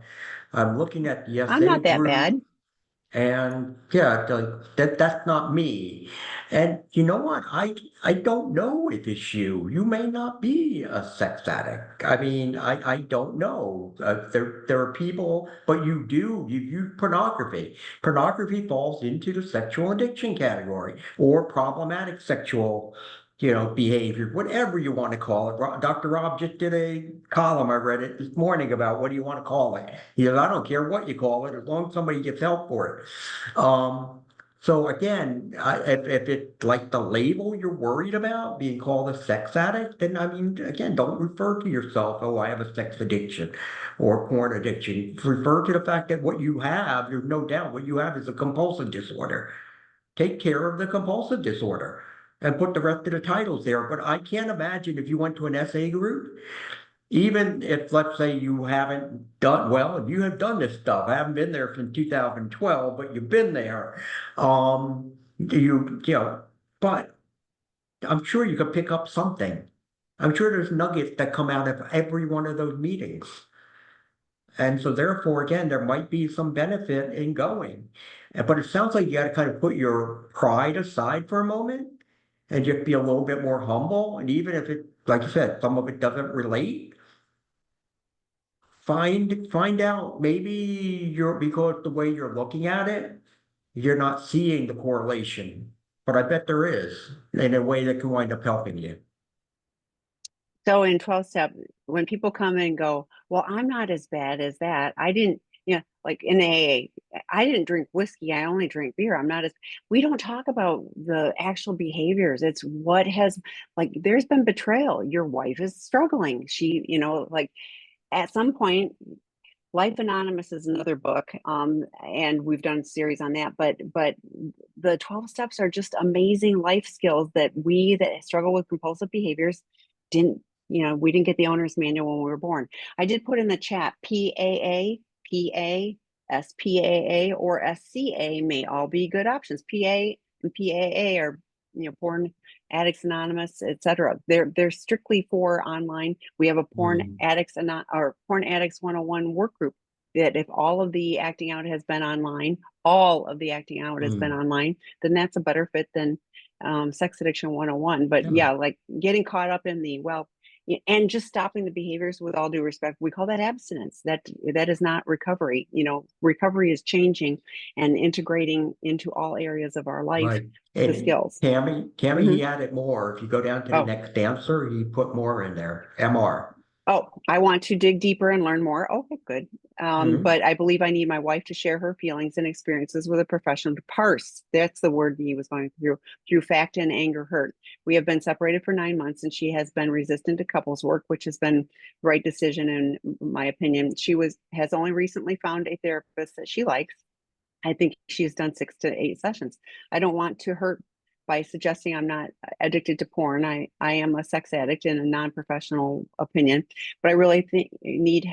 I'm looking at the I'm SA not that group. bad. And yeah, that's not me. And you know what? I don't know if it's you. You may not be a sex addict. I mean, I don't know. There are people, but you use pornography. Pornography falls into the sexual addiction category or problematic sexual, behavior, whatever you want to call it. Dr. Rob just did a column. I read it this morning about what do you want to call it. I don't care what you call it, as long as somebody gets help for it. So again, if it's like the label you're worried about being called a sex addict, then I mean, again, don't refer to yourself, oh, I have a sex addiction or porn addiction. Refer to the fact that what you have, there's no doubt what you have is a compulsive disorder. Take care of the compulsive disorder and put the rest of the titles there. But I can't imagine if you went to an SA group, even if, let's say, you haven't done well, if you have done this stuff, I haven't been there since 2012, but you've been there, but I'm sure you could pick up something. I'm sure there's nuggets that come out of every one of those meetings. And so therefore, again, there might be some benefit in going. But it sounds like you got to kind of put your pride aside for a moment and just be a little bit more humble. And even if it, like you said, some of it doesn't relate, find out maybe you're because the way you're looking at it, you're not seeing the correlation. But I bet there is in a way that can wind up helping you. So in 12 step, when people come and go, well, I'm not as bad as that. I didn't, like in AA, I didn't drink whiskey. I only drink beer. I'm not as, we don't talk about the actual behaviors. It's what has, like, there's been betrayal. Your wife is struggling. She, like at some point, Life Anonymous is another book, and we've done a series on that. But the 12 steps are just amazing life skills that we that struggle with compulsive behaviors didn't. We didn't get the owner's manual when we were born. I did put in the chat PAA, PA, SPAA, or SCA may all be good options. PA and PAA are porn addicts anonymous, etc. They're strictly for online. We have a Mm, porn addicts 101 work group that if all of the acting out has been online, all of the acting out has been mm, online, then that's a better fit than sex addiction 101. But yeah, yeah, like getting caught up in and just stopping the behaviors. With all due respect, we call that abstinence. That is not recovery. Recovery is changing and integrating into all areas of our life right. the And skills. Tammy, Hmm. he added more. If you go down to the Oh, next answer, he put more in there. MR. oh, I want to dig deeper and learn more. Okay, good. Mm, But I believe I need my wife to share her feelings and experiences with a professional to parse. That's the word he was going through fact and anger hurt. We have been separated for 9 months, and she has been resistant to couples work, which has been the right decision in my opinion. Has only recently found a therapist that she likes. I think she's done 6 to 8 sessions. I don't want to hurt by suggesting I'm not addicted to porn. I am a sex addict in a non-professional opinion, but I really need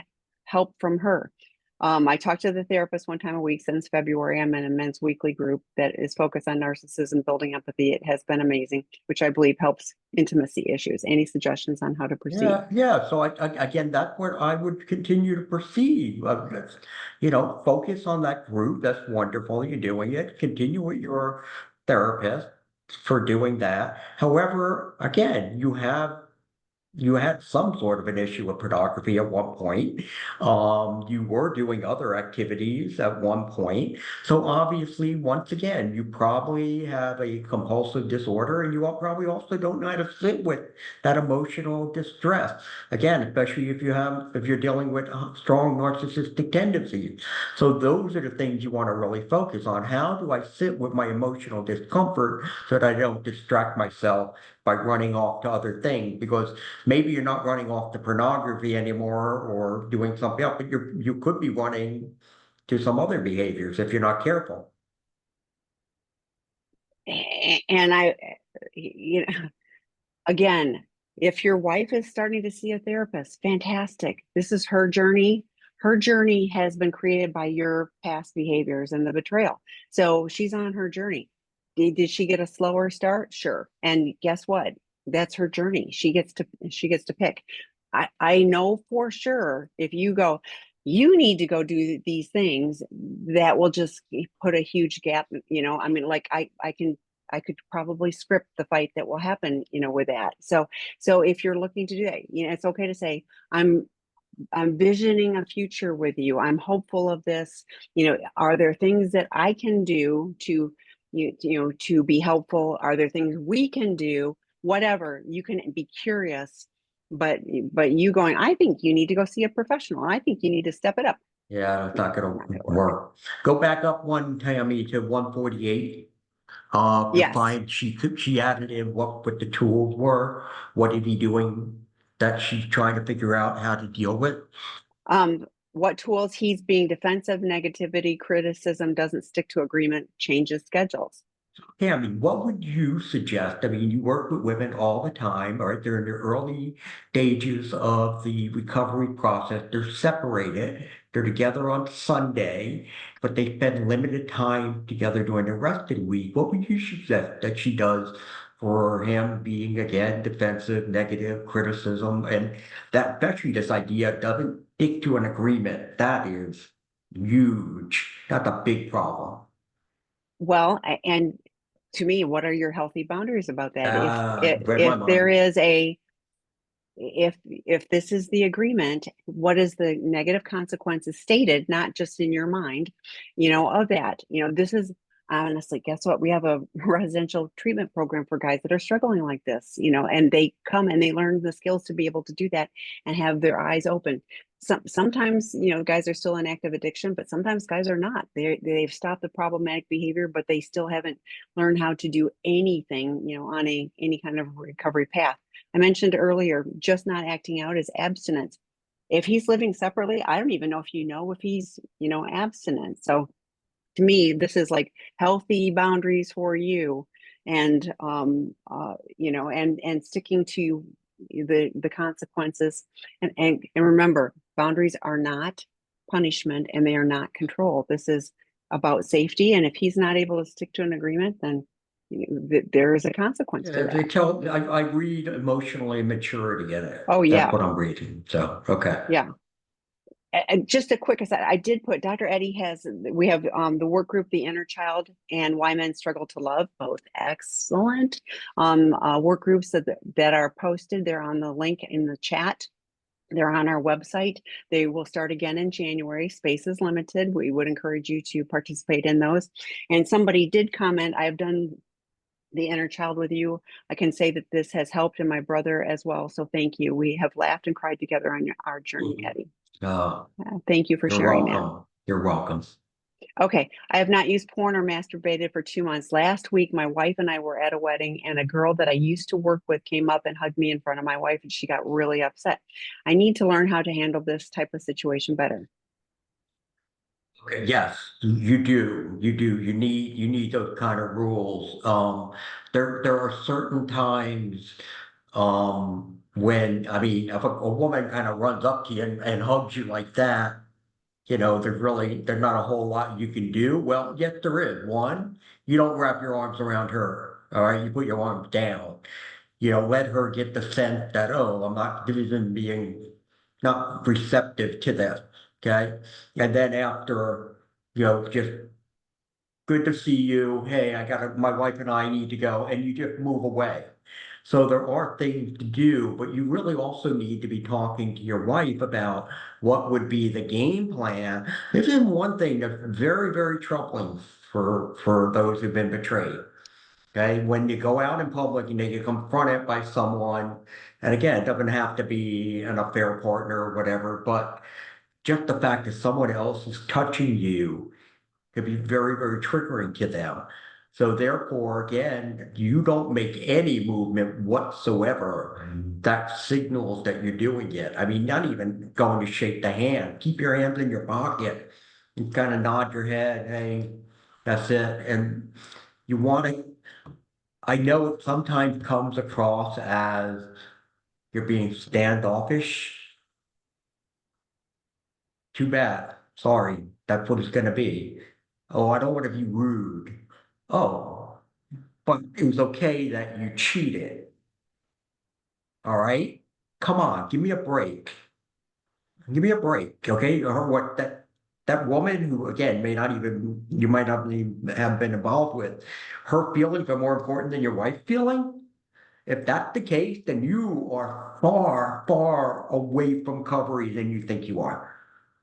help from her. I talk to the therapist one time a week since February. I'm in a men's weekly group that is focused on narcissism, building empathy. It has been amazing, which I believe helps intimacy issues. Any suggestions on how to proceed? yeah, yeah. So again, that's where I would continue to proceed. Focus on that group. That's wonderful. You're doing it. Continue with your therapist for doing that. However, again, you had some sort of an issue with pornography at one point. You were doing other activities at one point. So obviously, once again, you probably have a compulsive disorder and probably also don't know how to sit with that emotional distress. Again, especially if you're dealing with strong narcissistic tendencies. So those are the things you want to really focus on. How do I sit with my emotional discomfort so that I don't distract myself by running off to other things? Because maybe you're not running off to pornography anymore or doing something else, but you could be running to some other behaviors if you're not careful. And you know, again, if your wife is starting to see a therapist, fantastic. This is her journey. Her journey has been created by your past behaviors and the betrayal. So she's on her journey. Did she get a slower start? Sure. And guess what? That's her journey. She gets to pick. I know for sure if you go, you need to go do these things, that will just put a huge gap. I mean, like I could probably script the fight that will happen, with that. So if you're looking to do that, it's okay to say, I'm visioning a future with you. I'm hopeful of this. Are there things that I can do to be helpful? Are there things we can do? Whatever, you can be curious, but you going, I think you need to go see a professional. I think you need to step it up. Yeah, it's not going Not to gonna work. work. Go back up one, Tammy, to 148. To Yes. find she added in what the tools were. What is he doing that she's trying to figure out how to deal with? What tools? He's being defensive, negativity, criticism, doesn't stick to agreement, changes schedules. Yeah, I mean, what would you suggest? I mean, you work with women all the time, right? They're in the early stages of the recovery process. They're separated. They're together on Sunday, but they spend limited time together during the rest of the week. What would you suggest that she does for him being, again, defensive, negative, criticism, and that especially this idea doesn't stick to an agreement? That is huge. That's a big problem. Well, and to me, what are your healthy boundaries about that? If Read my there mind. is if this is the agreement, what is the negative consequences stated, not just in your mind, of that. This is honestly, guess what? We have a residential treatment program for guys that are struggling like this, and they come and they learn the skills to be able to do that and have their eyes open. Sometimes, guys are still in active addiction, but sometimes guys are not. They've stopped the problematic behavior, but they still haven't learned how to do anything, on any kind of recovery path. I mentioned earlier, just not acting out is abstinence. If he's living separately, I don't even know if if he's, abstinent. So to me, this is like healthy boundaries for you, and and sticking to the consequences, and remember, boundaries are not punishment and they are not control. This is about safety, and if he's not able to stick to an agreement, then there is a consequence to Yeah, they that. tell, I read emotional immaturity in it. Oh That's yeah, what I'm reading. So, okay. yeah. And just a quick aside, I did put Dr. Eddie we have the work group, The Inner Child and Why Men Struggle to Love, both excellent work groups that are posted. They're on the link in the chat. They're on our website. They will start again in January. Space is limited. We would encourage you to participate in those. And somebody did comment, I've done The Inner Child with you. I can say that this has helped, and my brother as well. So thank you. We have laughed and cried together on our journey, Mhm. Eddie. Uh, Thank you for you're sharing that. welcome. You're welcome. Okay, I have not used porn or masturbated for 2 months. Last week, my wife and I were at a wedding, and a girl that I used to work with came up and hugged me in front of my wife, and she got really upset. I need to learn how to handle this type of situation better. Okay, yes, you do. You do. You need those kind of rules. There are certain times when, I mean, if a woman kind of runs up to you and hugs you like that, there's not a whole lot you can do. Well, yes, there is. One, you don't wrap your arms around her. All right, you put your arms down. Let her get the sense that, oh, I'm not even being not receptive to this. Okay. And then after, just good to see you. Hey, my wife and I need to go, and you just move away. So there are things to do, but you really also need to be talking to your wife about what would be the game plan. This is one thing that's very, very troubling for those who've been betrayed. Okay, when you go out in public and you get confronted by someone, and again, it doesn't have to be an affair partner or whatever, but just the fact that someone else is touching you could be very, very triggering to them. So therefore, again, you don't make any movement whatsoever that signals that you're doing it. I mean, not even going to shake the hand. Keep your hands in your pocket and kind of nod your head. Hey, that's it. And you want to, I know it sometimes comes across as you're being standoffish. Too bad. Sorry. That's what it's going to be. Oh, I don't want to be rude. Oh, but it was okay that you cheated. All right. Come on, give me a break. Give me a break. Okay. Or what that woman who again may not even you might not even have been involved with, her feelings are more important than your wife's feeling. If that's the case, then you are far, far away from recovery than you think you are.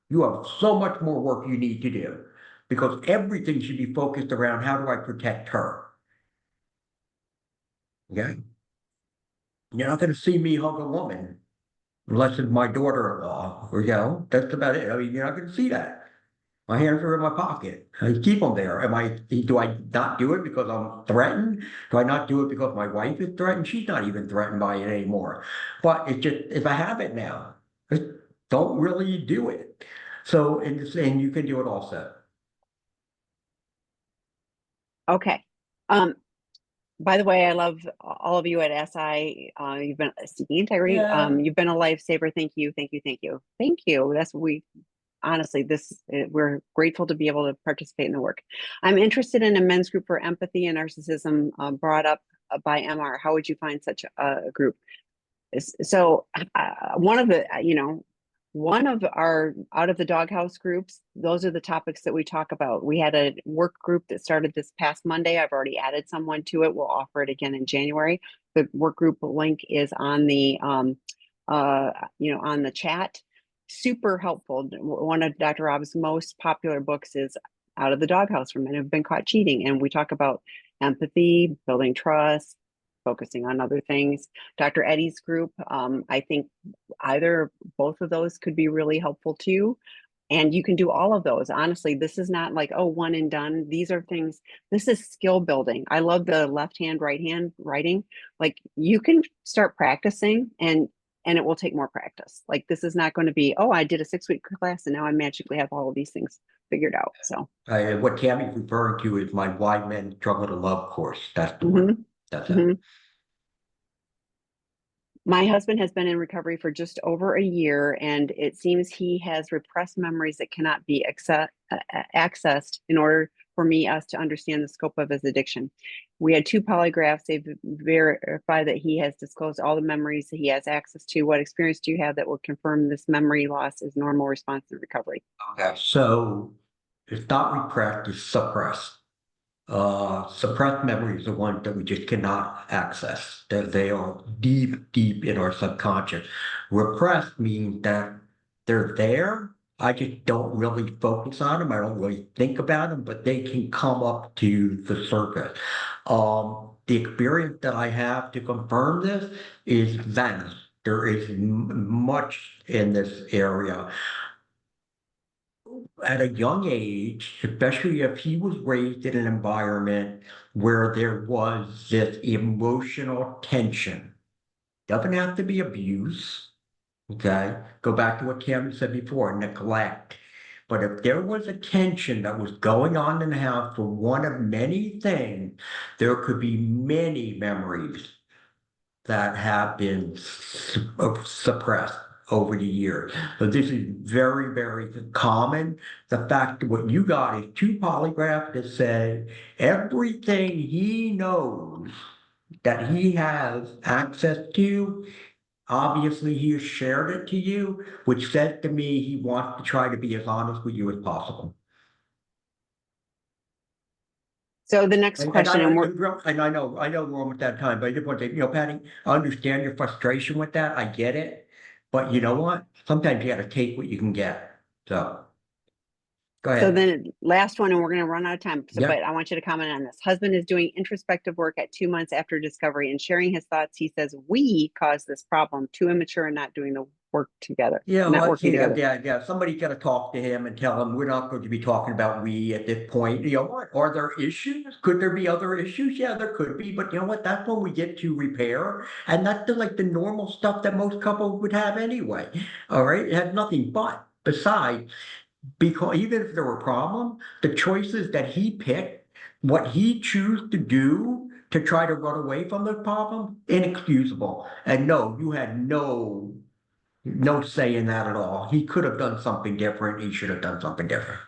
You have so much more work you need to do because everything should be focused around how do I protect her? Okay. You're not going to see me hug a woman unless it's my daughter-in-law, or that's about it. I mean, you're not going to see that. My hands are in my pocket. I keep them there. Do I not do it because I'm threatened? Do I not do it because my wife is threatened? She's not even threatened by it anymore. But it's a habit now. Just don't really do it. So, and you can do it also. Okay. Um, by the way, I love all of you at SI. You've been seeking integrity. Yeah. You've been a lifesaver. Thank you. Thank you. Thank you. Thank you. That's what we honestly, we're grateful to be able to participate in the work. I'm interested in a men's group for empathy and narcissism, brought up by MR. How would you find such a group? So one of the one of our out of the doghouse groups, those are the topics that we talk about. We had a work group that started this past Monday. I've already added someone to it. We'll offer it again in January. The work group link is on the on the chat. Super helpful. One of Dr. Rob's most popular books is Out of the Doghouse for Men Who've Been Caught Cheating. And we talk about empathy, building trust, focusing on other things. Dr. Eddie's group, I think either both of those could be really helpful too. And you can do all of those. Honestly, this is not like, oh, one and done. These are things, this is skill building. I love the left hand, right hand writing. Like you can start practicing and it will take more practice. Like this is not going to be, oh, I did a 6-week class and now I magically have all of these things figured out. So What Tammy's referring to is my Why Men Struggle to Love course. That's the one. mhm, That's it. mhm. My husband has been in recovery for just over a year, and it seems he has repressed memories that cannot be accessed in order for us to understand the scope of his addiction. We had 2 polygraphs. They verify that he has disclosed all the memories that he has access to. What experience do you have that will confirm this memory loss is normal response to recovery? Okay. So it's not repressed, it's suppressed. Suppressed memories are ones that we just cannot access. That they are deep, deep in our subconscious. Repressed means that they're there. I just don't really focus on them. I don't really think about them, but they can come up to the surface. The experience that I have to confirm this is vast. There is much in this area at a young age, especially if he was raised in an environment where there was this emotional tension. Doesn't have to be abuse, okay? Go back to what Cameron said before, neglect. But if there was a tension that was going on in the house for one of many things, there could be many memories that have been suppressed over the years. So this is very, very common. The fact that what you got is 2 polygraphs that say everything he knows that he has access to, obviously he has shared it to you, which says to me he wants to try to be as honest with you as possible. So the next And question, and we're I know we're almost out of time, but I just want to say, Patty, I understand your frustration with that. I get it. But you know what? Sometimes you got to take what you can get. So go So ahead. then last one, and we're going to run out of time. So, Yeah. but I want you to comment on this. Husband is doing introspective work at 2 months after discovery and sharing his thoughts. He says, we caused this problem, too immature and not doing the work together, Yeah, not well, working yeah, together. yeah, yeah. Somebody's got to talk to him and tell him we're not going to be talking about we at this point. You know what? Are there issues? Could there be other issues? Yeah, there could be. But you know what? That's when we get to repair. And that's like the normal stuff that most couples would have anyway. All right. It has nothing but besides, because even if there were problems, the choices that he picked, what he chose to do to try to run away from the problem, inexcusable. And no, you had no say in that at all. He could have done something different. He should have done something different.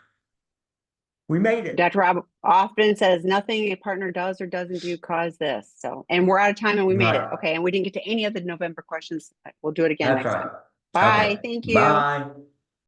We made it. Dr. Rob often says nothing a partner does or doesn't do cause this. So, and we're out of time and we made it. Right. Okay. And we didn't get to any of the November questions. We'll do it again That's next right. time. Bye. Okay. Thank you. Bye.